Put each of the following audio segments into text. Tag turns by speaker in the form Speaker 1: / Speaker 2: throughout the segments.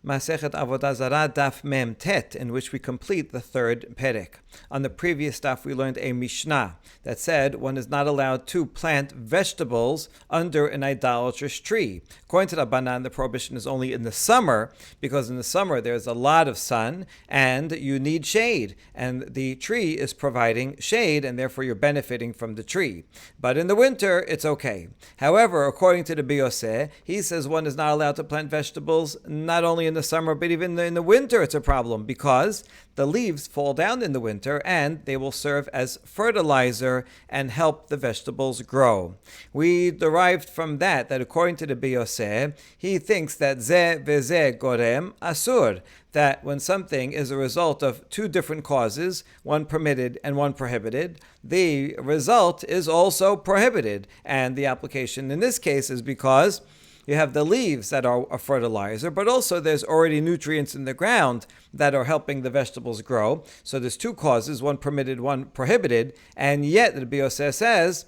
Speaker 1: Masechet Avoda Zara Daf Mem Tet, in which we complete the third perek. On the previous daf, we learned a Mishnah that said one is not allowed to plant vegetables under an idolatrous tree. According to Rabbanan, the prohibition is only in the summer, because in the summer there's a lot of sun and you need shade, and the tree is providing shade, and therefore you're benefiting from the tree. But in the winter, it's okay. However, according to the Biyoseh, he says one is not allowed to plant vegetables not only in the summer, but even in the winter it's a problem, because the leaves fall down in the winter and they will serve as fertilizer and help the vegetables grow. We derived from that according to the Biyoseh, he thinks that zeh v'zeh gorem asur, that when something is a result of two different causes, one permitted and one prohibited, the result is also prohibited. And the application in this case is because you have the leaves that are a fertilizer, but also there's already nutrients in the ground that are helping the vegetables grow. So there's two causes, one permitted, one prohibited, and yet the Biyoseh says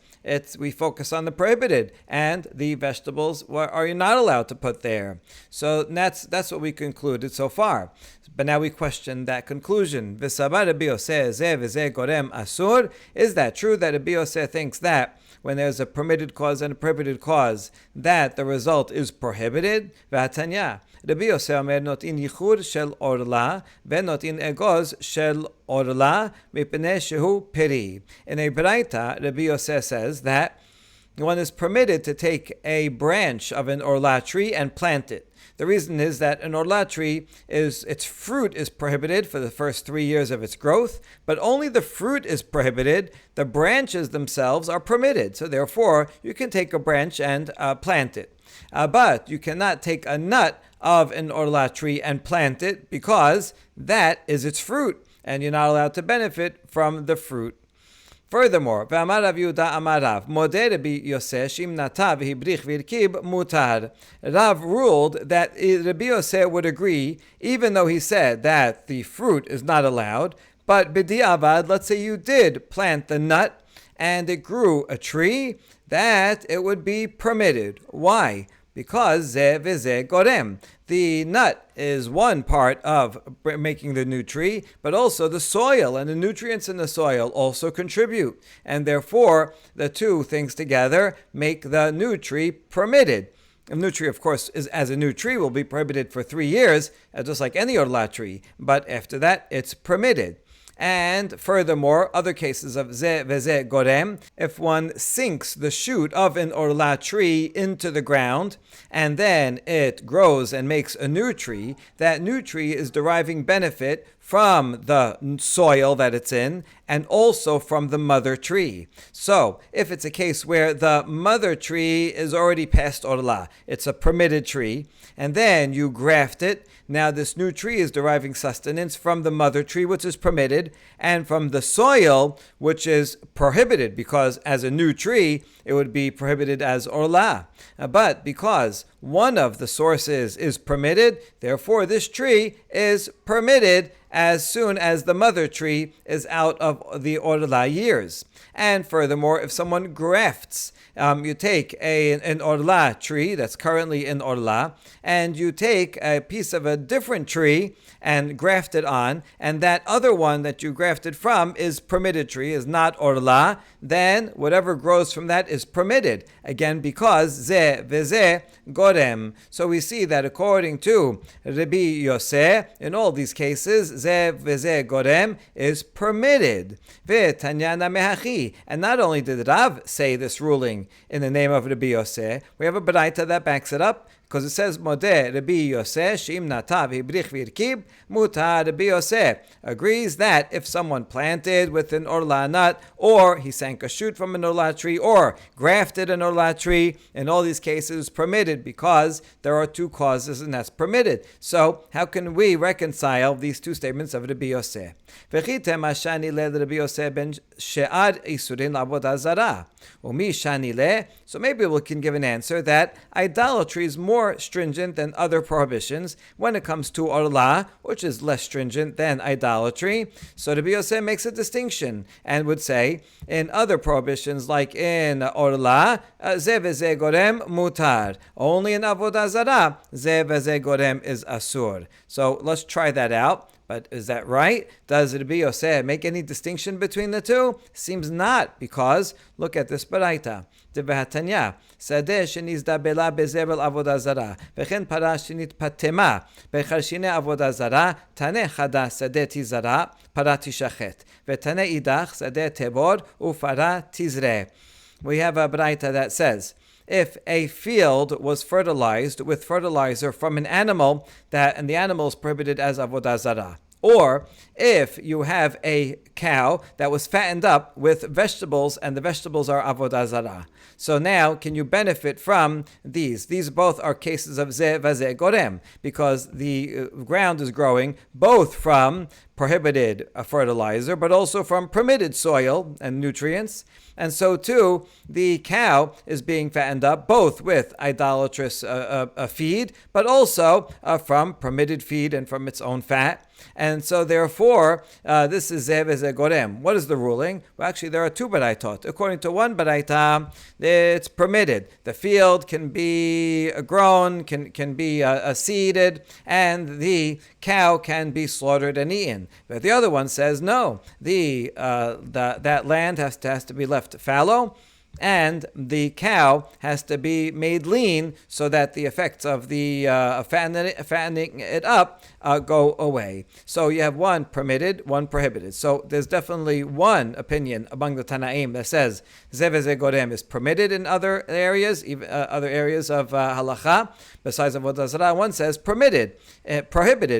Speaker 1: we focus on the prohibited, and the vegetables are you not allowed to put there. So that's what we concluded so far. But now we question that conclusion. V'sabar Biyoseh zeh v'zeh gorem asur. Is that true that a Biyoseh thinks that when there's a permitted cause and a prohibited cause, that the result is prohibited? V'atanya. Rabbi Yosef omer notin yichur shel orla v'notin egoz shel orla mipnei shehu peri. In a Braita, Rabbi Yosef says that one is permitted to take a branch of an orla tree and plant it. The reason is that an orla tree, its fruit is prohibited for the first 3 years of its growth, but only the fruit is prohibited. The branches themselves are permitted. So therefore, you can take a branch and plant it. But you cannot take a nut of an orla tree and plant it, because that is its fruit, and you're not allowed to benefit from the fruit. Furthermore, Ve'amar Rav Yehuda Amar Rav, Modeh Rabbi Yoseh shim nata v'hibrich v'irkib mutar. Rav ruled that Rabbi Yoseh would agree, even though he said that the fruit is not allowed, but b'di'avad, let's say you did plant the nut and it grew a tree, that it would be permitted. Why? Because zeh v'zeh gorem. The nut is one part of making the new tree, but also the soil and the nutrients in the soil also contribute. And therefore, the two things together make the new tree permitted. A new tree, of course, as a new tree will be prohibited for 3 years, just like any orla tree. But after that, it's permitted. And furthermore, other cases of zeh v'zeh gorem, if one sinks the shoot of an orla tree into the ground, and then it grows and makes a new tree, that new tree is deriving benefit from the soil that it's in, and also from the mother tree. So, if it's a case where the mother tree is already past orla, it's a permitted tree, and then you graft it, now this new tree is deriving sustenance from the mother tree, which is permitted, and from the soil, which is prohibited, because as a new tree, it would be prohibited as orla. But because one of the sources is permitted, therefore this tree is permitted as soon as the mother tree is out of the orla years. And furthermore, if someone grafts, you take an orla tree that's currently in orla, and you take a piece of a different tree and graft it on, and that other one that you grafted from is permitted tree, is not orla, then whatever grows from that is permitted. Again, because zeh v'zeh gorem. So we see that according to Rabbi Yoseh, in all these cases, zeh v'zeh gorem is permitted. Ve'tanyana mehachi. And not only did Rav say this ruling in the name of Rabbi Yoseh, we have a Braita that backs it up, because it says, Modeh Rabbi Yoseh shim nata v'hibrich v'irkib mutar. Rabbi Yoseh agrees that if someone planted with an orla nut, or he sank a shoot from an orla tree, or grafted an orla tree, in all these cases permitted, because there are two causes and that's permitted. So how can we reconcile these two statements of Rabbi Yoseh? V'chitem ashani le Rabbi Yoseh ben she'ad isurin l'avoda zara. Umi shani le. So maybe we can give an answer that idolatry is more more stringent than other prohibitions when it comes to orla, which is less stringent than idolatry. So Rabbi Yosef makes a distinction and would say in other prohibitions, like in orla, ze v'ze gorem mutar. Only in avodah zarah, ze v'ze gorem is asur. So let's try that out. But is that right? Does Rabbi Yosef make any distinction between the two? Seems not, because look at this baraita. Devahatanya, sadeh shenizdabela bezevel avodah zara, vechen para shenitpatema becharshine avodah zara, taneh chada sadeh tizara, para tishachet, vetaneh idach sadeh tebor ufara tizre. We have a baraita that says, if a field was fertilized with fertilizer from an animal, and the animal is prohibited as avodah zarah, or if you have a cow that was fattened up with vegetables and the vegetables are avodah zarah. So now, can you benefit from these? These both are cases of ze vazeh gorem, because the ground is growing both from prohibited fertilizer, but also from permitted soil and nutrients. And so too, the cow is being fattened up both with idolatrous feed, but also from permitted feed and from its own fat. And so therefore, this is ze v'ze gorem. What is the ruling? Well, actually, there are two baraitot. According to one baraita, it's permitted. The field can be grown, can be seeded, and the cow can be slaughtered and eaten. But the other one says no. That land has to be left fallow, and the cow has to be made lean so that the effects of the fattening it up go away. So you have one permitted, one prohibited. So there's definitely one opinion among the Tanaim that says ze v'ze gorem is permitted in other areas, even other areas of halacha besides avodah zarah. One says prohibited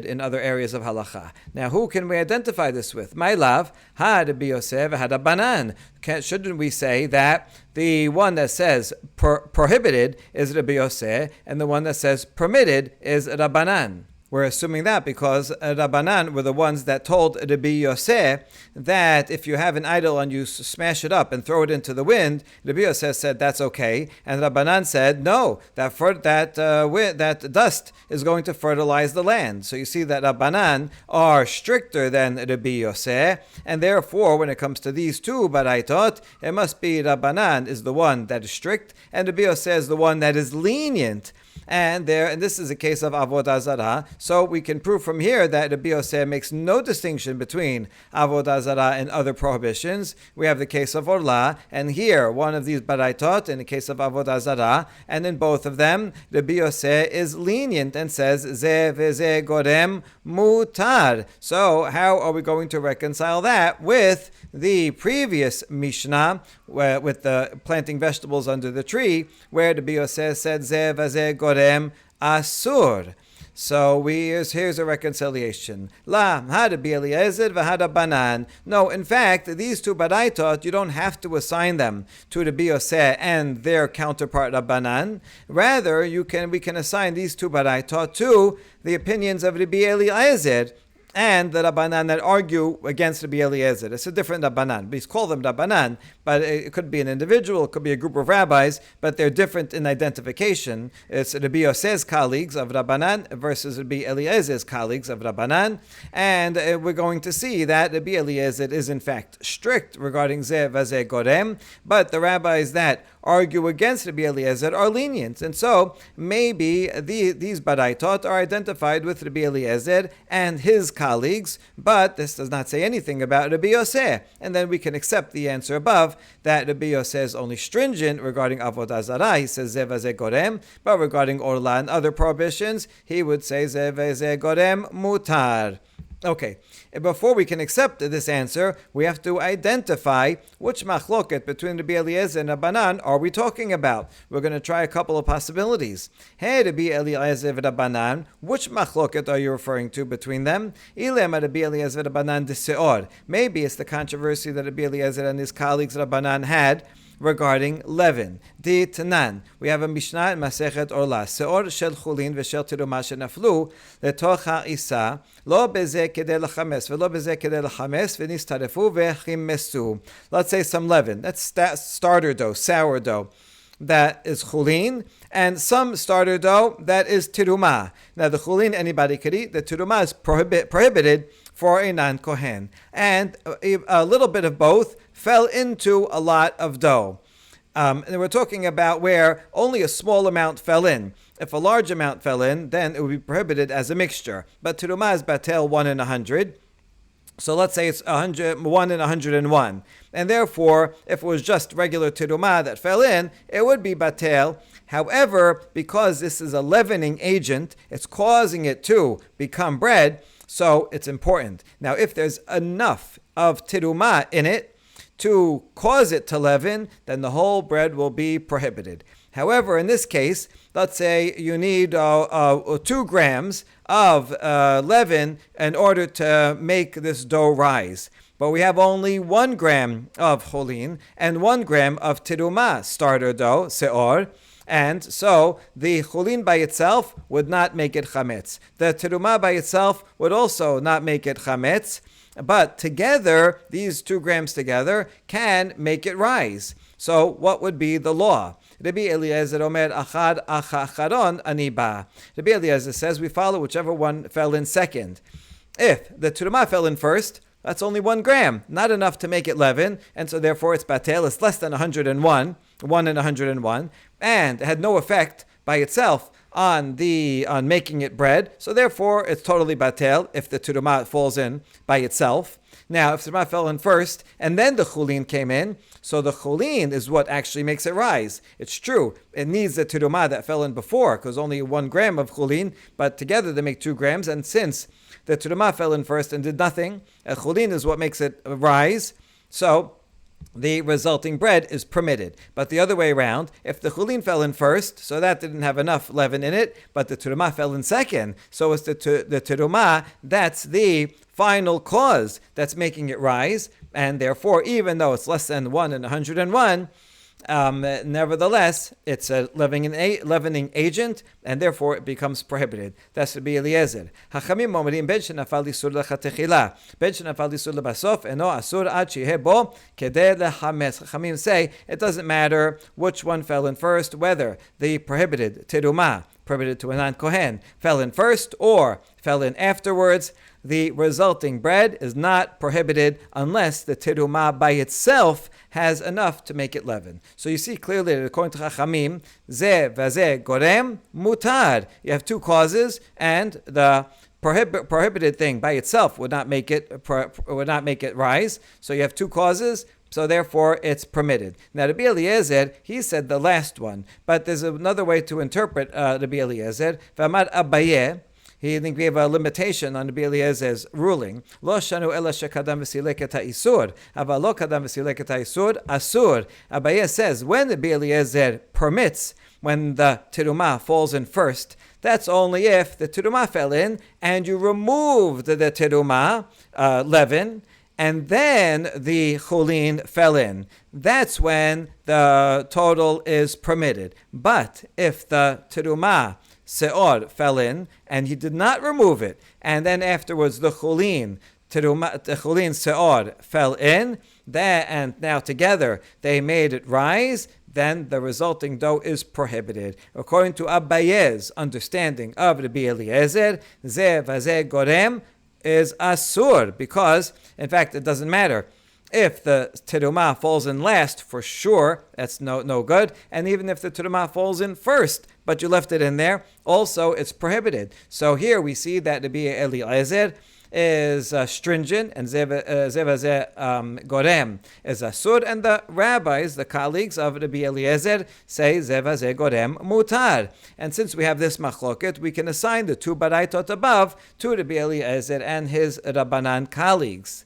Speaker 1: in other areas of halacha. Now, who can we identify this with? My love, ha Rabbi Yosef, ha Rabbanan. Shouldn't we say that the one that says prohibited is Rabbi Yosef, and the one that says permitted is Rabbanan? We're assuming that because Rabbanan were the ones that told Rabbi Yosef that if you have an idol and you smash it up and throw it into the wind, Rabbi Yosef said that's okay, and Rabbanan said no, that dust is going to fertilize the land. So you see that Rabbanan are stricter than Rabbi Yosef, and therefore when it comes to these two baraitot, it must be Rabbanan is the one that is strict, and Rabbi Yosef is the one that is lenient. And this is a case of avodah zarah. So we can prove from here that Rabbi Yosef makes no distinction between avodah zarah and other prohibitions. We have the case of orla, and here one of these baraitot in the case of avodah zarah, and in both of them, Rabbi Yosef is lenient and says ze v'ze gorem mutar. So how are we going to reconcile that with the previous Mishnah, with the planting vegetables under the tree, where Rabbi Yosef said ze v'ze gorem asur? So here's a reconciliation. La hada Eliezer v'hada Banan. No, in fact, these two baraitot, you don't have to assign them to Rabbi Yosef and their counterpart Rabbanan. Rather, we can assign these two baraitot to the opinions of Rabbi Eliezer and the Rabbanan that argue against Rabbi Eliezer. It's a different Rabbanan. We call them Rabbanan, but it could be an individual, it could be a group of rabbis, but they're different in identification. It's Rabbi Yosef's colleagues of Rabbanan versus Rabbi Eliezer's colleagues of Rabbanan, and we're going to see that Rabbi Eliezer is in fact strict regarding Ze v'Ze Gorem, but the rabbis that argue against Rabbi Eliezer are lenient, and so maybe these baraitot are identified with Rabbi Eliezer and his colleagues, but this does not say anything about Rabbi Yosef, and then we can accept the answer above that Rabbi Yosef is only stringent regarding avodah zarah. He says ze v'ze gorem, but regarding orla and other prohibitions, he would say ze v'ze gorem mutar. Okay, before we can accept this answer, we have to identify which machloket between Rabbi Eliezer and Rabbanan are we talking about. We're going to try a couple of possibilities. Hey, Rabbi Eliezer and Rabbanan, which machloket are you referring to between them? Ilem Rabbi Eliezer and Rabbanan de Seor. Maybe it's the controversy that Rabbi Eliezer and his colleagues Rabbanan had regarding leaven. Di Tanan. We have a Mishnah in Masechet Orla. Seor shel chulin v'shel tiruma shenaflu letoch ha'isa lo beze kedei lachames v'lo beze kedei lachames v'nistarefu v'chimesu. Let's say some leaven. That's starter dough, sourdough. that is chulin, and some starter dough that is tiruma. Now the chulin anybody could eat. The tiruma is prohibited for a non-kohen. And a little bit of both fell into a lot of dough. And we're talking about where only a small amount fell in. If a large amount fell in, then it would be prohibited as a mixture. But tiruma is batel 1 in 100. So let's say it's 1 in 101. And therefore, if it was just regular tiruma that fell in, it would be batel. However, because this is a leavening agent, it's causing it to become bread, so it's important. Now, if there's enough of tiruma in it to cause it to leaven, then the whole bread will be prohibited. However, in this case, let's say you need 2 grams of leaven in order to make this dough rise. But we have only 1 gram of cholin and 1 gram of tiruma, starter dough, seor. And so the chulin by itself would not make it chametz. The tiruma by itself would also not make it chametz. But together, these 2 grams together can make it rise. So what would be the law? Rabbi Eliezer omer achad achacharon aniba. Rabbi Eliezer says we follow whichever one fell in second. If the tiruma fell in first, that's only 1 gram, not enough to make it leaven, and so therefore it's batel, it's less than 101, 1 in 101, and it had no effect by itself on making it bread, so therefore it's totally batel if the tiruma falls in by itself. Now, if the tiruma fell in first and then the chulin came in, so the chulin is what actually makes it rise. It's true, it needs the tiruma that fell in before, because only 1 gram of chulin, but together they make 2 grams, and since the tiruma fell in first and did nothing, chulin is what makes it rise, so the resulting bread is permitted. But the other way around, if the chulin fell in first, so that didn't have enough leaven in it, but the tiruma fell in second, so it's the tiruma that's the final cause that's making it rise, and therefore, even though it's less than 1 in 101, nevertheless, it's a leavening agent, and therefore it becomes prohibited. That's Rabbi Eliezer. Hachamim omrim ben shenafal isur lechatechila, ben shenafal isur lebasof, eno asur ad sheyeh bo kedei lechametz. Hachamim say it doesn't matter which one fell in first, whether the prohibited tiruma, prohibited to a non-kohen, fell in first or fell in afterwards. The resulting bread is not prohibited unless the tiruma by itself has enough to make it leaven. So you see clearly that according to Chachamim, zeh vazeh gorem mutar. You have 2 causes, and the prohibited thing by itself would not make it rise. So you have 2 causes. So therefore, it's permitted. Now, Rabbi Eliezer, he said the last one, but there's another way to interpret Rabbi Eliezer. V'amar Abaye. He gave a limitation on Rabbi Eliezer's ruling. Lo shanu ela shekadam v'sileket ha'isur, aval lo kadam v'sileket ha'isur asur. Abaye says when Rabbi Eliezer permits when the tiruma falls in first, that's only if the tiruma fell in and you removed the tiruma leaven, and then the chulin fell in. That's when the total is permitted. But if the tiruma seor fell in and he did not remove it, and then afterwards the chulin seor fell in, and now together they made it rise, then the resulting dough is prohibited. According to Abaye's understanding of Rabbi Eliezer, zeh vazeh gorem is asur, because in fact it doesn't matter. If the tiruma falls in last, for sure, that's no good. And even if the tiruma falls in first, but you left it in there, also it's prohibited. So here we see that Rabbi Eliezer is stringent, and zevazeh gorem is asur, and the rabbis, the colleagues of Rabbi Eliezer, say zevazeh gorem mutar. And since we have this machloket, we can assign the 2 baraitot above to Rabbi Eliezer and his Rabbanan colleagues.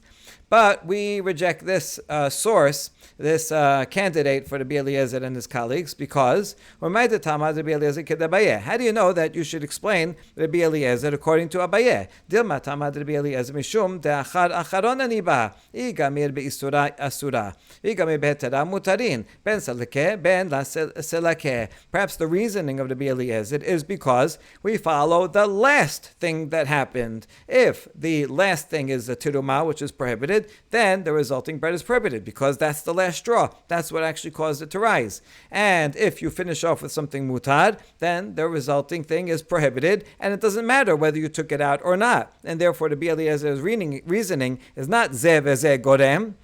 Speaker 1: But we reject this source, this candidate for Rabbi Eliezer and his colleagues, because how do you know that you should explain Rabbi Eliezer according to Abaye? Dilma tamad Rabbi Eliezer mishum de'achar acharon aniba igamir be'isura asura igamir be'tera mutarin ben selake ben la selake. Perhaps the reasoning of Rabbi Eliezer is because we follow the last thing that happened. If the last thing is the tiruma, which is prohibited, prohibited, then the resulting bread is prohibited because that's the last straw. That's what actually caused it to rise. And if you finish off with something mutar, then the resulting thing is prohibited, and it doesn't matter whether you took it out or not. And therefore, the Rabbi Eliezer's reasoning is not ze veze gorem,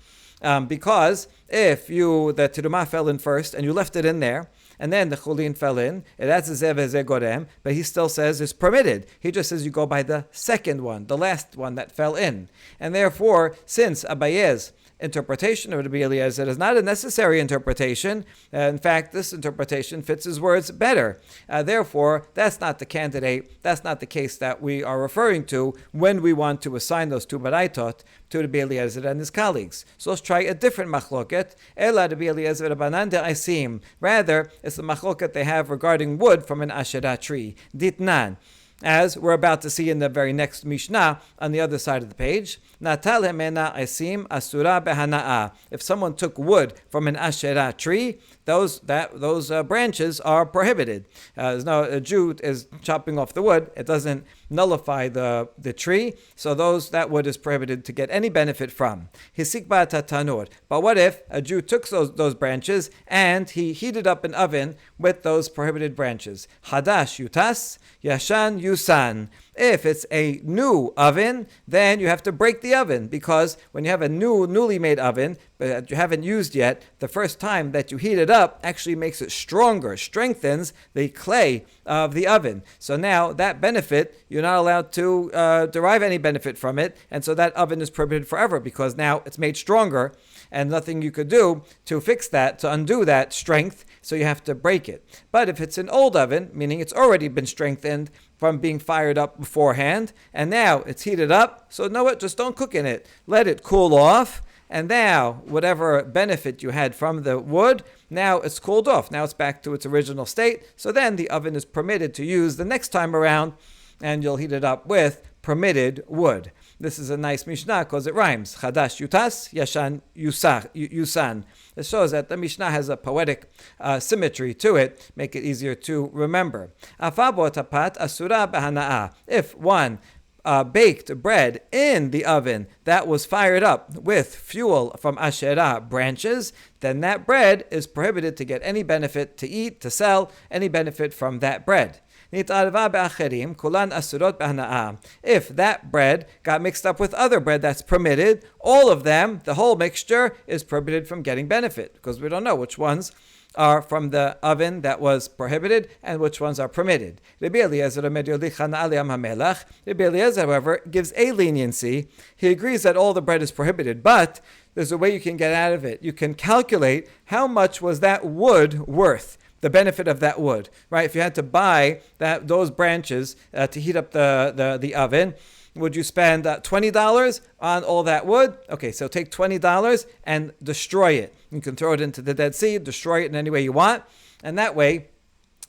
Speaker 1: because if the tiruma fell in first and you left it in there, and then the chulin fell in, that's a zev ze gorem, but he still says it's permitted. He just says you go by the second one, the last one that fell in. And therefore, since Abaye's interpretation of Rabbi Eliezer is not a necessary interpretation, in fact, this interpretation fits his words better. Therefore, that's not the candidate, that's not the case that we are referring to when we want to assign those two baraitot to Rabbi Eliezer and his colleagues. So let's try a different machloket. Ela Rabbi Eliezer Rabbanan de'aisim. Rather, it's the machloket they have regarding wood from an Asherah tree. Ditnan. As we're about to see in the very next Mishnah on the other side of the page. Natal hemena aisim asura behana'a. If someone took wood from an Asherah tree, those branches are prohibited. There's no, a Jew is chopping off the wood, it doesn't nullify the tree, so that wood is prohibited to get any benefit from. Hisikba tatanur. But what if a Jew took those branches and he heated up an oven with those prohibited branches? Hadash yutas, yashan yusan. If it's a new oven, then you have to break the oven, because when you have a newly made oven that you haven't used yet, the first time that you heat it up actually makes it stronger, strengthens the clay of the oven. So now that benefit, you're not allowed to derive any benefit from it, and so that oven is prohibited forever because now it's made stronger and nothing you could do to fix that, to undo that strength, so you have to break it. But if it's an old oven, meaning it's already been strengthened from being fired up beforehand, and now it's heated up, so know what, just don't cook in it. Let it cool off, and now whatever benefit you had from the wood, now it's cooled off. Now it's back to its original state, so then the oven is permitted to use the next time around, and you'll heat it up with permitted wood. This is a nice Mishnah because it rhymes. Chadash yutas, yashan yusan. It shows that the Mishnah has a poetic symmetry to it, make it easier to remember. Afabo tapat asura bahana'a. If one baked bread in the oven that was fired up with fuel from Asherah branches, then that bread is prohibited to get any benefit, to eat, to sell, any benefit from that bread. If that bread got mixed up with other bread that's permitted, all of them, the whole mixture, is prohibited from getting benefit, because we don't know which ones are from the oven that was prohibited and which ones are permitted. Rabbi Eliezer, however, gives a leniency. He agrees that all the bread is prohibited, but there's a way you can get out of it. You can calculate how much was that wood worth, the benefit of that wood, right? If you had to buy those branches to heat up the oven, would you spend $20 on all that wood? Okay, so take $20 and destroy it. You can throw it into the Dead Sea, destroy it in any way you want, and that way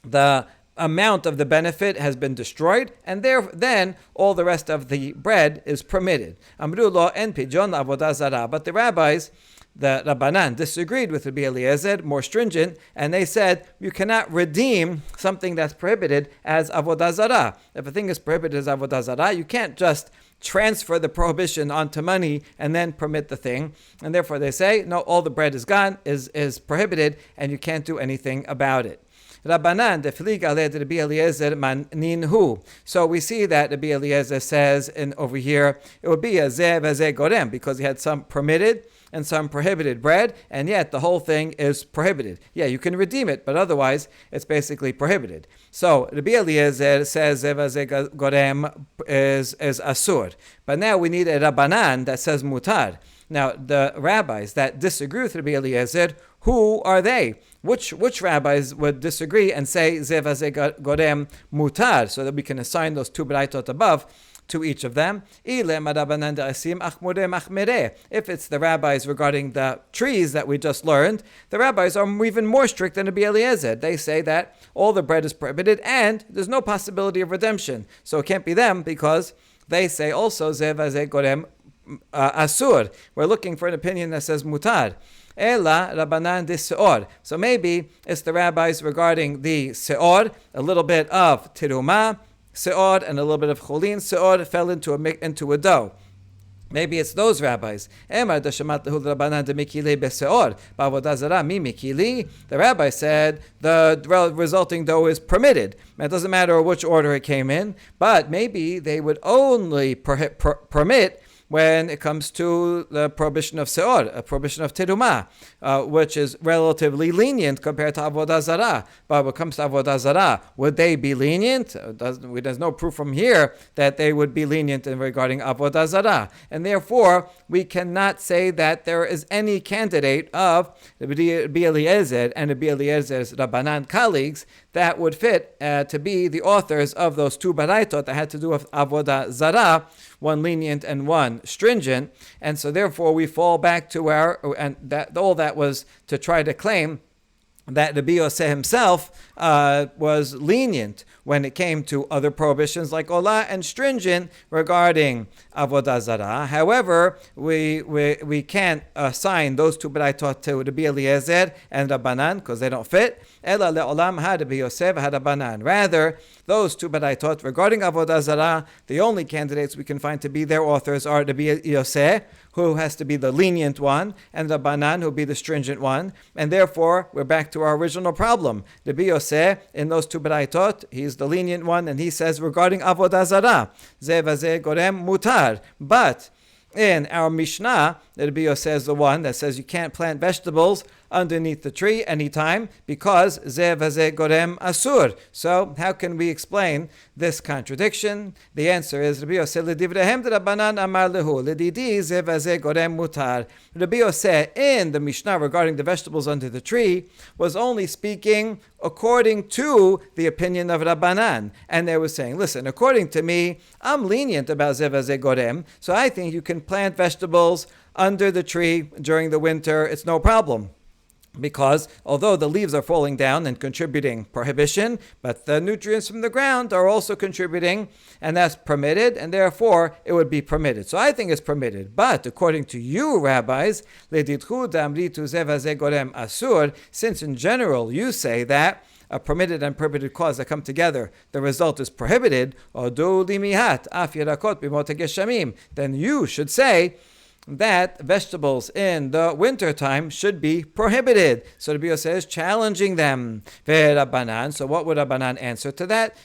Speaker 1: the amount of the benefit has been destroyed, and then all the rest of the bread is permitted. Amru lo en pijon avoda zara. But the rabbis, the Rabbanan, disagreed with Rabbi Eliezer, more stringent, and they said you cannot redeem something that's prohibited as avodah zarah. If a thing is prohibited as avodah zarah, you can't just transfer the prohibition onto money and then permit the thing. And therefore they say, no, all the bread is gone, is prohibited, and you can't do anything about it. Rabbanan deflig aleh Rabbi Eliezer maninhu. So we see that Rabbi Eliezer says over here, it would be a zeh v'zeh gorem, because he had some permitted and some prohibited bread, and yet the whole thing is prohibited. Yeah, you can redeem it, but otherwise it's basically prohibited. So Rabbi Eliezer says zeh v'zeh gorem is asur. But now we need a Rabbanan that says mutar. Now the rabbis that disagree with Rabbi Eliezer, who are they? Which rabbis would disagree and say zeh v'zeh gorem mutar, so that we can assign those two braitot above to each of them? If it's the rabbis regarding the trees that we just learned, the rabbis are even more strict than Rabbi Eliezer. They say that all the bread is prohibited and there's no possibility of redemption. So it can't be them, because they say also zeh v'zeh gorem asur. We're looking for an opinion that says mutar. Ela Rabbanan de Seor. So maybe it's the rabbis regarding the Seor, a little bit of Tiruma, Seor, and a little bit of Cholin. Seor fell into a dough. Maybe it's those rabbis. The rabbi said the resulting dough is permitted. It doesn't matter which order it came in, but maybe they would only permit when it comes to the prohibition of seor, a prohibition of terumah, which is relatively lenient compared to Avoda Zara. But when it comes to Avoda Zara, would they be lenient? There's no proof from here that they would be lenient regarding Avoda Zara. And therefore, we cannot say that there is any candidate of Rabbi Eliezer and Rabbi Eliezer's Rabbanan colleagues that would fit to be the authors of those two baraitot that had to do with Avoda Zara, one lenient and one stringent. And so therefore we fall back to all that was to try to claim that Rabbi Yosef himself was lenient when it came to other prohibitions like Olah and stringent regarding Avodah Zarah. However, we can't assign those two Baraitot to Rabbi Eliezer and Rabbanan because they don't fit. Ela le'olam ha Rabbi Yosef ha Rabbanan. Rather, those two Baraitot regarding Avodah Zarah, the only candidates we can find to be their authors are Rabbi Yosef, who has to be the lenient one, and Rabbanan, who will be the stringent one. And therefore, we're back to our original problem. Rabbi Yosef, in those two Baraitot, he's the lenient one, and he says regarding Avodah Zarah, Zeh vazeh gorem mutar. But in our Mishnah, Rabbi Yosef is the one that says you can't plant vegetables underneath the tree anytime because Zeh vazeh gorem asur. So how can we explain this contradiction? The answer is Rabbi Yosef ledivrehem Rabbanan amar lehu ledidi Zeh vazeh gorem mutar. Rabbi Yosef in the Mishnah regarding the vegetables under the tree was only speaking according to the opinion of Rabbanan, and they were saying, listen, according to me, I'm lenient about Zeh vazeh gorem, so I think you can plant vegetables under the tree during the winter. It's no problem. Because although the leaves are falling down and contributing prohibition, but the nutrients from the ground are also contributing, and that's permitted, and therefore it would be permitted. So I think it's permitted. But according to you, rabbis, since in general you say that a permitted and prohibited cause that come together, the result is prohibited, then you should say that vegetables in the winter time should be prohibited. So Rabbi Yosef is challenging them. So what would Rabbanan answer to that?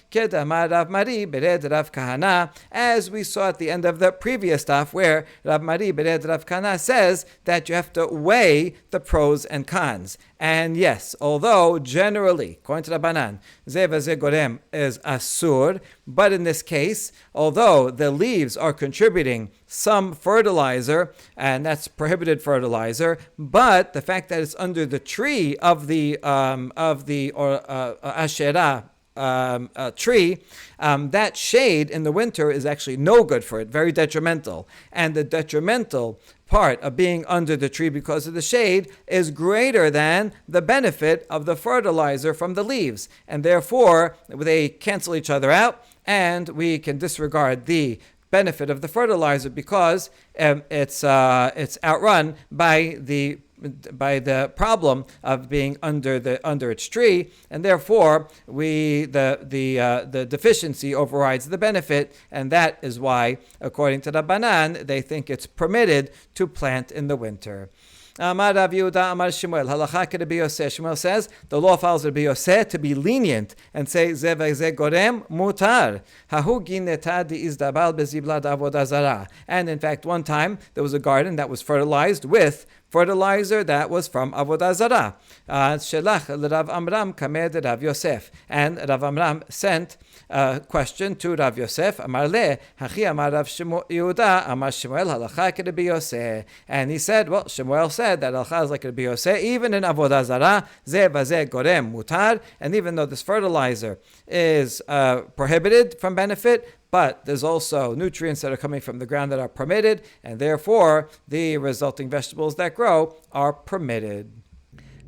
Speaker 1: As we saw at the end of the previous stuff, where Rav Mari Bered Rav Kana says that you have to weigh the pros and cons. And yes, although generally, according to Rabbanan, Zeh vazeh gorem is asur, but in this case, although the leaves are contributing some fertilizer, and that's prohibited fertilizer, but the fact that it's under the tree of the Asherah tree, that shade in the winter is actually no good for it, very detrimental. And the detrimental part of being under the tree because of the shade is greater than the benefit of the fertilizer from the leaves. And therefore, they cancel each other out, and we can disregard the benefit of the fertilizer because it's outrun by the problem of being under its tree, and therefore the deficiency overrides the benefit, and that is why, according to Rabbanan, they think it's permitted to plant in the winter. Amar Rav Yehuda Amar Shmuel Halacha Rabbi Yosef. Shmuel says the law follows Rabbi Yosef to be lenient and say Zeh vazeh gorem mutar. Hahu gineta di'izdabal bezibla avodah zarah. And in fact, one time there was a garden that was fertilized with fertilizer that was from Avodah Zarah. Shelach Rav Amram kamed Rav Yosef. And Rav Amram sent a question to Rav Yosef. Amar le, hachi amar Rav Yehuda amar Shmuel halacha Rabbi Yosef. And he said, well, Shmuel said that halacha is like Rabbi Yosef, even in Avodah Zarah, zeh vazeh gorem mutar. And even though this fertilizer is prohibited from benefit, but there's also nutrients that are coming from the ground that are permitted, and therefore the resulting vegetables that grow are permitted.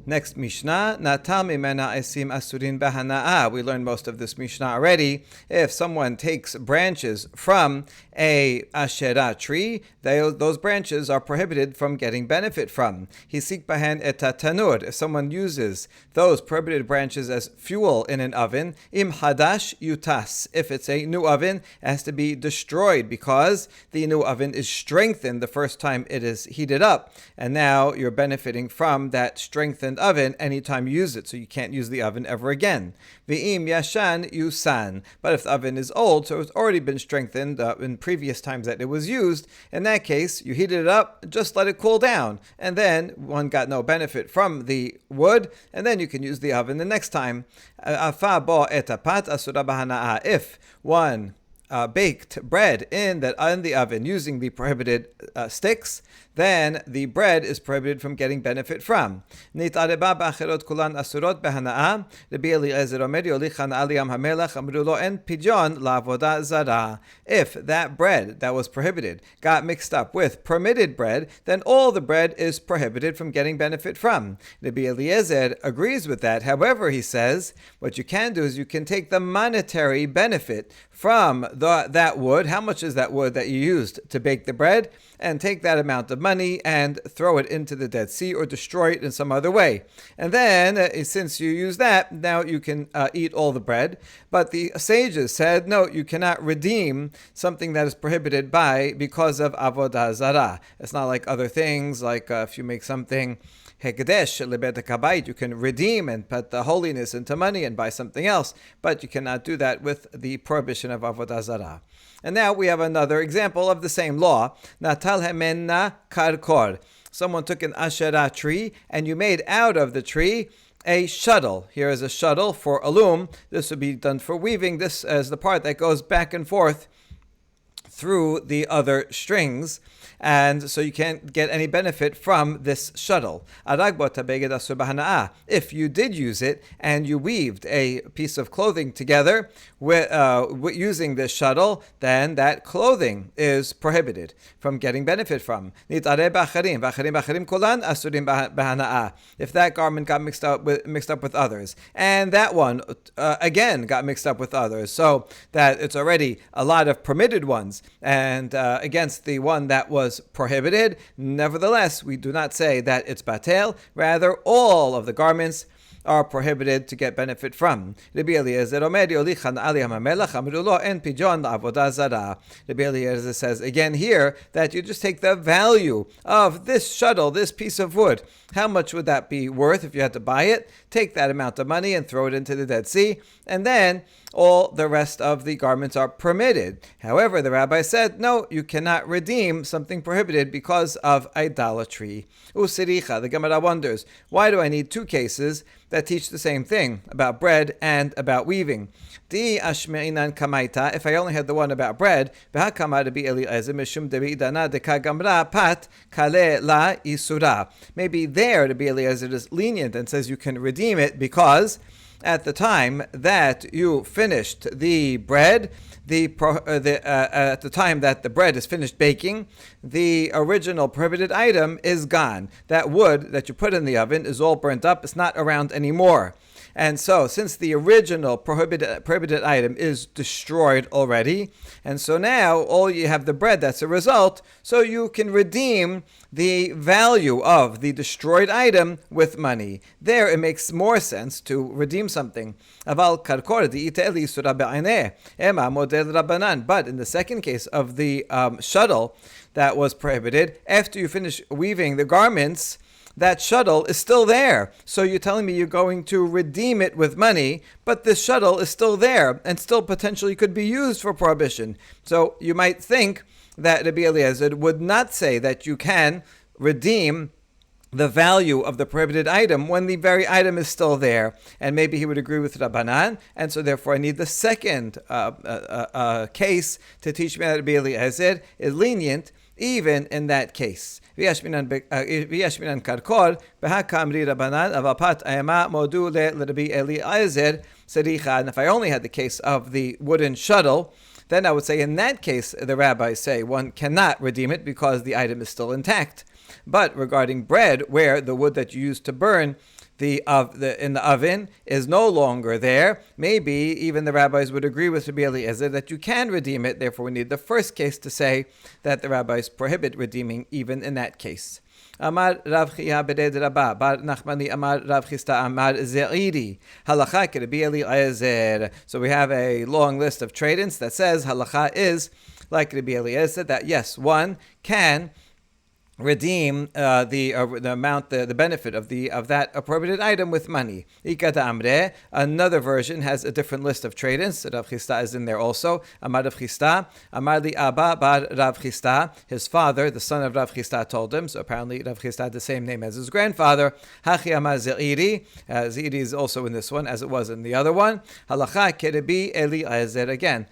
Speaker 1: Next Mishnah, Natal mimena esim asurin bahana'a. We learned most of this Mishnah already. If someone takes branches from a Asherah tree, those branches are prohibited from getting benefit from. Hisik bahan et tanur. If someone uses those prohibited branches as fuel in an oven, im hadash yutas. If it's a new oven, it has to be destroyed because the new oven is strengthened the first time it is heated up. And now you're benefiting from that strengthened oven anytime you use it, so you can't use the oven ever again. V'im yashan yusan. But if the oven is old, so it's already been strengthened in previous times that it was used, in that case, you heated it up, just let it cool down, and then one got no benefit from the wood, and then you can use the oven the next time. If one baked bread in the oven using the prohibited sticks, then the bread is prohibited from getting benefit from. If that bread that was prohibited got mixed up with permitted bread, then all the bread is prohibited from getting benefit from. Rabbi Eliezer agrees with that. However, he says, what you can do is you can take the monetary benefit from that wood. How much is that wood that you used to bake the bread? And take that amount of money and throw it into the Dead Sea or destroy it in some other way. And then, since you use that, now you can eat all the bread. But the sages said, no, you cannot redeem something that is prohibited because of Avoda Zara. It's not like other things, like if you make something Hekdesh lebet kabayit, you can redeem and put the holiness into money and buy something else, but you cannot do that with the prohibition of Avodah Zarah. And now we have another example of the same law. Natal hemenna karkor. Someone took an Asherah tree and you made out of the tree a shuttle. Here is a shuttle for a loom. This would be done for weaving. This is the part that goes back and forth through the other strings, and so you can't get any benefit from this shuttle. If you did use it and you weaved a piece of clothing together with using this shuttle, then that clothing is prohibited from getting benefit from. If that garment got mixed up with others, and that one again got mixed up with others, so that it's already a lot of permitted ones and against the one that was prohibited, nevertheless, we do not say that it's batel. Rather, all of the garments are prohibited to get benefit from. Rabbi Eliezer says again here that you just take the value of this shuttle, this piece of wood. How much would that be worth if you had to buy it? Take that amount of money and throw it into the Dead Sea, and then all the rest of the garments are permitted. However, the rabbi said, no, you cannot redeem something prohibited because of idolatry. Usiricha, the Gemara wonders, why do I need two cases that teach the same thing about bread and about weaving? Di ashmeinan kamaita, if I only had the one about bread, pat kale la isura. Maybe there Rabbi Eliezer is lenient and says you can redeem it because at the time that you finished the bread, at the time that the bread is finished baking, the original prohibited item is gone. That wood that you put in the oven is all burnt up. It's not around anymore. And so, since the original prohibited item is destroyed already, and so now all you have the bread that's a result, so you can redeem the value of the destroyed item with money. There, it makes more sense to redeem something. But in the second case of the shuttle that was prohibited, after you finish weaving the garments, that shuttle is still there. So you're telling me you're going to redeem it with money, but this shuttle is still there and still potentially could be used for prohibition. So you might think that Rabbi Eliezer would not say that you can redeem the value of the prohibited item when the very item is still there. And maybe he would agree with Rabbanan, and so therefore I need the second case to teach me that Rabbi Eliezer is lenient even in that case. If I only had the case of the wooden shuttle, then I would say in that case, the rabbis say one cannot redeem it because the item is still intact. But regarding bread, where the wood that you use to burn in the oven is no longer there, maybe even the rabbis would agree with Rabbi Eliezer that you can redeem it. Therefore, we need the first case to say that the rabbis prohibit redeeming even in that case. Amar Rav Chia Bered Rabba Bar Nachmani Amar Rav Chista Amar Ze'iri Halacha Rabbi Eliezer. So we have a long list of trade-ins that says halacha is like Rabbi Eliezer, that yes, one can redeem the amount, the benefit of that appropriated item with money. Ikata Amre. Another version has a different list of trade-ins. Rav Chista is in there also. Amar Rav Chista, Amar li Abba bar Rav Chista. His father, the son of Rav Chista, told him. So apparently Rav Chista had the same name as his grandfather. Hachi Amar Ze'iri. Ze'iri is also in this one, as it was in the other one. Halacha kerebi Eliezer. Again,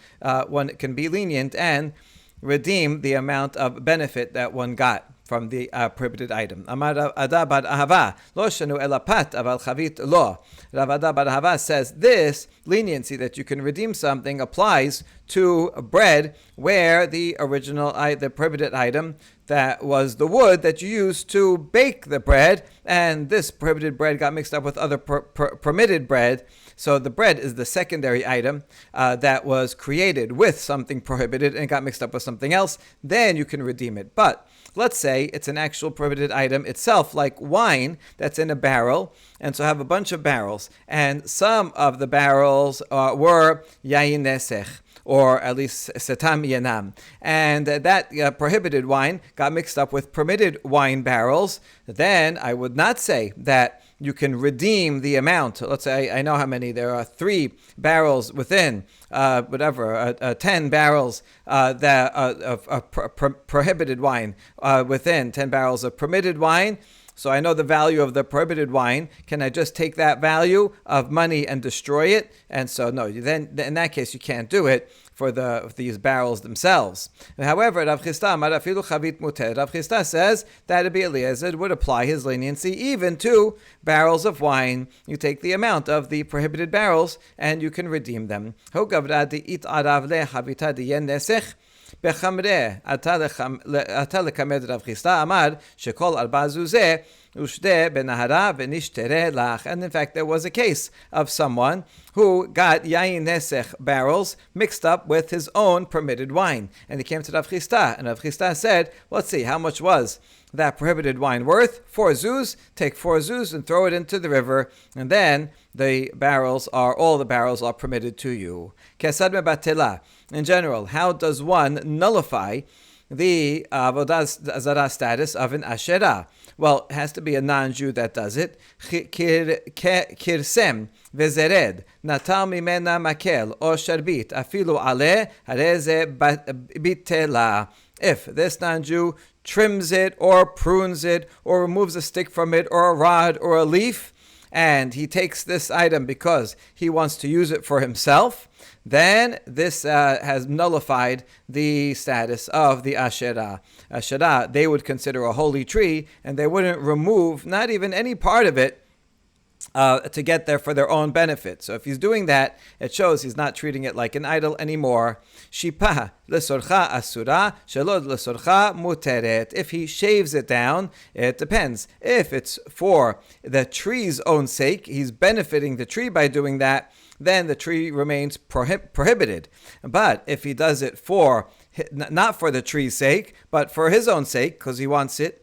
Speaker 1: one can be lenient and redeem the amount of benefit that one got from the prohibited item. Amar Ada bar Ahava, lo shanu elapat aval chavit lo. Rav Ada bar Ahava says this leniency that you can redeem something applies to bread where the original, the prohibited item that was the wood that you used to bake the bread, and this prohibited bread got mixed up with other permitted bread. So the bread is the secondary item that was created with something prohibited and got mixed up with something else. Then you can redeem it. But let's say it's an actual prohibited item itself, like wine that's in a barrel. And so I have a bunch of barrels. And some of the barrels were yayin nesech, or at least setam yanam. And that prohibited wine got mixed up with permitted wine barrels. Then I would not say that you can redeem the amount. Let's say I know how many. There are 3 barrels within, 10 barrels of prohibited wine within 10 barrels of permitted wine. So I know the value of the prohibited wine. Can I just take that value of money and destroy it? And so no, then in that case you can't do it for these barrels themselves. However, Rav Chista says that Rabbi Eliezer would apply his leniency even to barrels of wine. You take the amount of the prohibited barrels and you can redeem them. בחמרה, אתה לקמד רב חיסדא אמר שכל 4 זוזי ושתה בנהרה ונשתרה לך. And in fact, there was a case of someone who got yayin nesech barrels mixed up with his own permitted wine. And he came to Rav Chista, and Rav Chista said, let's see, how much was that prohibited wine worth? 4 zuz, take 4 zuz and throw it into the river, and then all the barrels are permitted to you. Kesad mebatela. In general, how does one nullify the Avoda Zara status of an Asherah? Well, it has to be a non-Jew that does it. Kirsem vezered natal mimena makel or sharbit afilu ale hareze bitela. If this non-Jew trims it or prunes it or removes a stick from it or a rod or a leaf, and he takes this item because he wants to use it for himself, then this has nullified the status of the Asherah. Asherah, they would consider a holy tree, and they wouldn't remove not even any part of it to get there for their own benefit. So if he's doing that, it shows he's not treating it like an idol anymore. Shipah lesorcha asura, shelod lesorcha muteret. If he shaves it down, it depends. If it's for the tree's own sake, he's benefiting the tree by doing that, then the tree remains prohibited. But if he does it not for the tree's sake, but for his own sake, because he wants to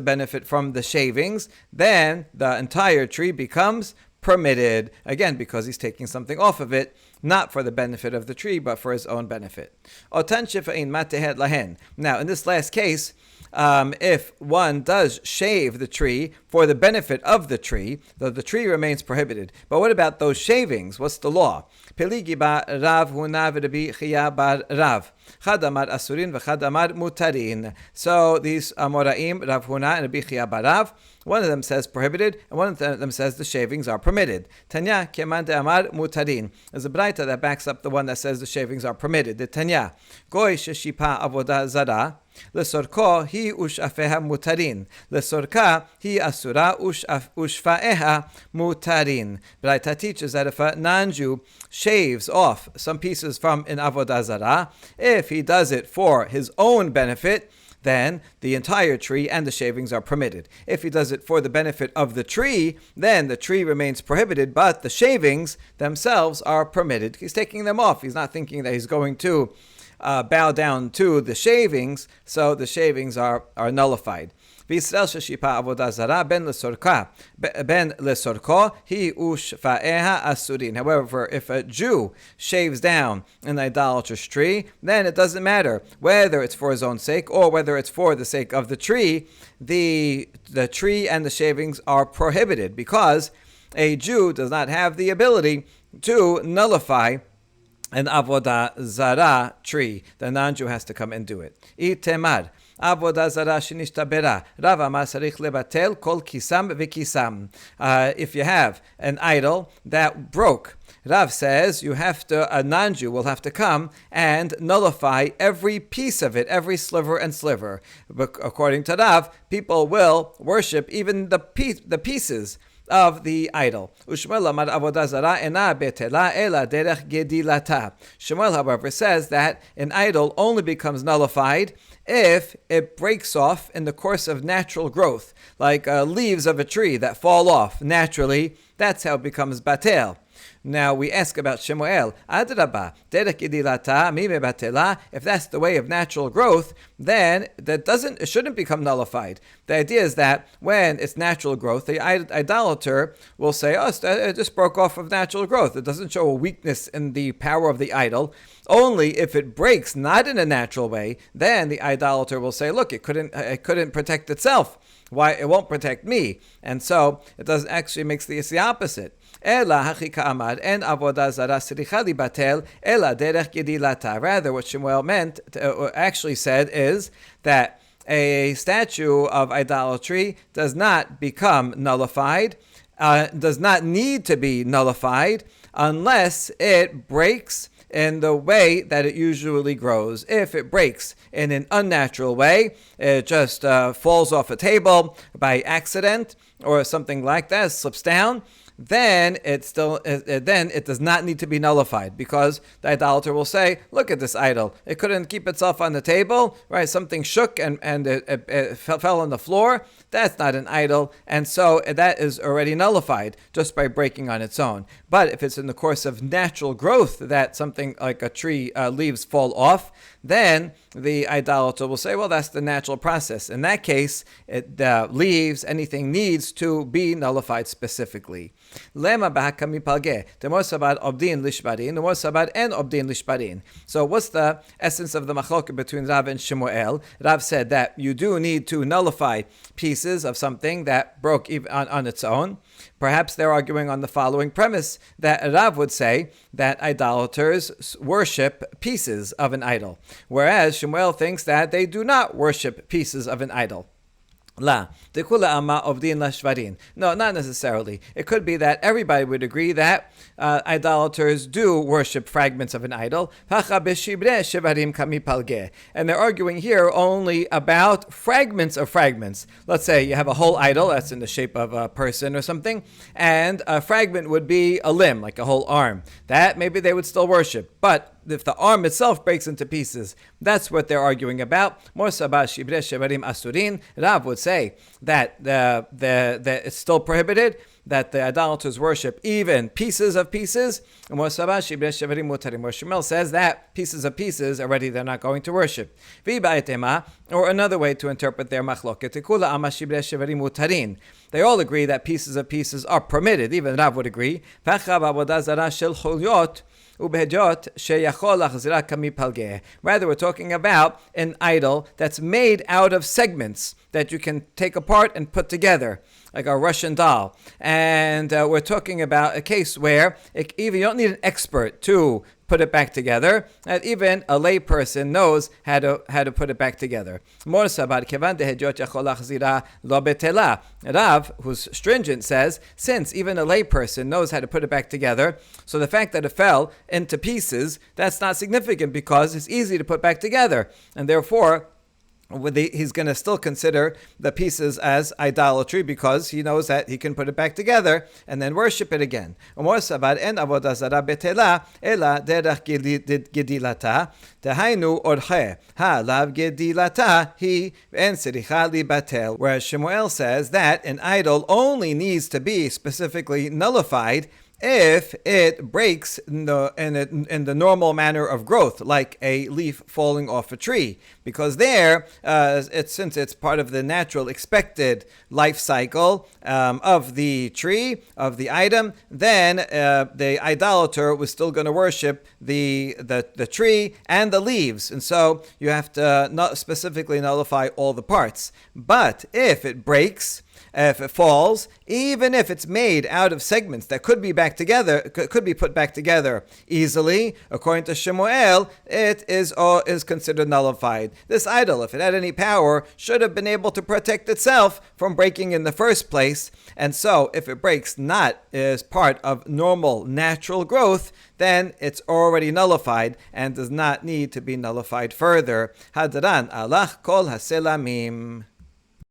Speaker 1: benefit from the shavings, then the entire tree becomes permitted, again, because he's taking something off of it, not for the benefit of the tree, but for his own benefit. Now, in this last case, if one does shave the tree for the benefit of the tree, though the tree remains prohibited. But what about those shavings? What's the law? Peligi bar Rav Huna v'Rabbi Chia bar Rav. Chad amar asurin v'chad amar mutarin. So these Amoraim, Rav Huna and Rabbi Chia bar Rav, one of them says prohibited, and one of them says the shavings are permitted. Tanya keman de amar mutarin. There's a braita that backs up the one that says the shavings are permitted. The Tanya, goy sheshipa avoda zara, lesorko hi ushafeha mutarin, lesorka hi asura ushfaeha mutarin. Braita teaches that if a non-Jew shaves off some pieces from an avodah zarah, if he does it for his own benefit, then the entire tree and the shavings are permitted. If he does it for the benefit of the tree, then the tree remains prohibited, but the shavings themselves are permitted. He's taking them off. He's not thinking that he's going to bow down to the shavings, so the shavings are nullified. וישראל ששיפה עבודה זרה בין לסורקו היא ושפעיה אסורין. However, if a Jew shaves down an idolatrous tree, then it doesn't matter whether it's for his own sake or whether it's for the sake of the tree. The tree and the shavings are prohibited because a Jew does not have the ability to nullify an Avoda Zara tree. The non-Jew has to come and do it. Itemar. Avoda Zara shenishtabera. Rav amar sarich lebatel kol kisam v'kisam. If you have an idol that broke, Rav says a non-Jew will have to come and nullify every piece of it, every sliver and sliver. But according to Rav, people will worship even the pieces of the idol. Shmuel, however, says that an idol only becomes nullified if it breaks off in the course of natural growth, like leaves of a tree that fall off naturally. That's how it becomes batel. Now we ask about Shemuel. Adraba, derech gedilata mi mebatela. If that's the way of natural growth, then it shouldn't become nullified. The idea is that when it's natural growth, the idolater will say, "Oh, it just broke off of natural growth." It doesn't show a weakness in the power of the idol. Only if it breaks not in a natural way, then the idolater will say, "Look, it couldn't protect itself. Why it won't protect me?" And so it does actually makes the opposite. Rather, what Shemuel meant, actually said, is that a statue of idolatry does not become nullified, does not need to be nullified, unless it breaks in the way that it usually grows. If it breaks in an unnatural way, it just falls off a table by accident or something like that, slips down, then it does not need to be nullified, because the idolater will say, "Look at this idol. It couldn't keep itself on the table, right? Something shook and it fell on the floor. That's not an idol, and so that is already nullified just by breaking on its own." But if it's in the course of natural growth that something like a tree leaves fall off, then the idolater will say, "Well, that's the natural process." In that case, leaves, anything needs to be nullified specifically. Lema b'hakami palge. Demor sabar obdin lishbarin. Demor sabar en obdin lishbarin. So what's the essence of the machloket between Rav and Shemuel? Rav said that you do need to nullify pieces of something that broke even on its own. Perhaps they're arguing on the following premise, that Rav would say that idolaters worship pieces of an idol, whereas Shemuel thinks that they do not worship pieces of an idol. No, not necessarily. It could be that everybody would agree that idolaters do worship fragments of an idol. And they're arguing here only about fragments of fragments. Let's say you have a whole idol that's in the shape of a person or something, and a fragment would be a limb, like a whole arm. That maybe they would still worship. But if the arm itself breaks into pieces, that's what they're arguing about. Rav would say that it's still prohibited, that the idolaters worship even pieces of pieces. And where Shemuel says that pieces of pieces already they're not going to worship. Or another way to interpret their machloket, they all agree that pieces of pieces are permitted. Even Rav would agree. Rather, we're talking about an idol that's made out of segments that you can take apart and put together, like a Russian doll. And we're talking about a case where even you don't need an expert to put it back together, and even a lay person knows how to put it back together. Rav, who's stringent, says, since even a lay person knows how to put it back together, so the fact that it fell into pieces, that's not significant because it's easy to put back together, and therefore he's going to still consider the pieces as idolatry because he knows that he can put it back together and then worship it again. Umor savar en avoda zara betela ela derech gedilata tehainu orche ha lav gedilata hi en siricha libatel. Whereas Shemuel says that an idol only needs to be specifically nullified if it breaks in the normal manner of growth, like a leaf falling off a tree, because there, since it's part of the natural expected life cycle of the tree, of the item, then the idolater was still going to worship the tree and the leaves, and so you have to not specifically nullify all the parts. But if it breaks, if it falls, even if it's made out of segments that could be put back together easily, according to Shemuel, it is considered nullified. This idol, if it had any power, should have been able to protect itself from breaking in the first place. And so, if it breaks not as part of normal natural growth, then it's already nullified and does not need to be nullified further. Hadran alach kol haselamim.